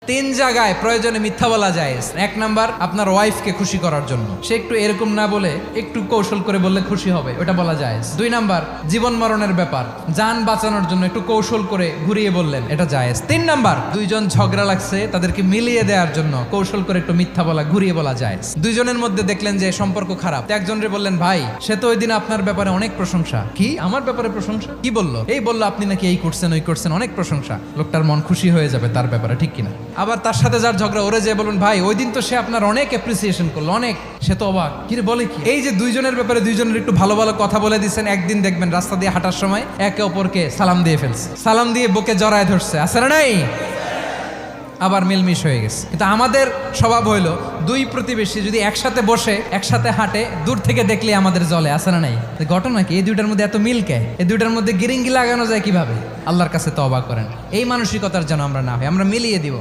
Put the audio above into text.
তিন জায়গায় প্রয়োজনে মিথ্যা বলা যায়। এক নাম্বার, আপনার ওয়াইফকে খুশি করার জন্য, সে একটু এরকম না বলে একটু কৌশল করে বললে খুশি হবে, ওটা বলা যায়। দুই নাম্বার, জীবন মরণের ব্যাপার, জান বাঁচানোর জন্য একটু কৌশল করে ঘুরিয়ে বললেন, এটা জায়েজ। তিন নাম্বার, দুইজন ঝগড়া লাগছে তাদেরকে মিলিয়ে দেওয়ার জন্য কৌশল করে একটু মিথ্যা বলা, ঘুরিয়ে বলা যায়। দুইজনের মধ্যে দেখলেন যে সম্পর্ক খারাপ, একজনরে বললেন, ভাই সে তো ওই দিন আপনার ব্যাপারে অনেক প্রশংসা। কি আমার ব্যাপারে প্রশংসা? কি বললো? এই বললো আপনি নাকি এই করছেন ওই করছেন, অনেক প্রশংসা। লোকটার মন খুশি হয়ে যাবে তার ব্যাপারে, ঠিক কিনা? আবার তার সাথে যার ঝগড়া, ওরে যে বলুন, ভাই ওই দিন তো সে আপনার অনেক অ্যাপ্রিসিয়েশন করলো, অনেক, সে তো অবাক, কি রে বলে কি? এই যে দুইজনের ব্যাপারে দুইজনের একটু ভালো ভালো কথা বলে দিচ্ছেন, একদিন দেখবেন রাস্তা দিয়ে হাঁটার সময় একে অপরকে সালাম দিয়ে ফেলছে, সালাম দিয়ে বুকে জড়ায় ধরছে, আছে না নাই? আবার মিলমিশ হয়ে গেছে। কিন্তু আমাদের স্বভাব হইলো, দুই প্রতিবেশী যদি একসাথে বসে একসাথে হাঁটে, দূর থেকে দেখলে আমাদের জলে, আছে না নাই? ঘটনা কি? এই দুইটার মধ্যে এত মিল কে? এই দুইটার মধ্যে গিরিঙ্গি লাগানো যায় কিভাবে? আল্লাহর কাছে তওবা করেন, এই মানসিকতার যেন আমরা না হয়, আমরা মিলিয়ে দিব।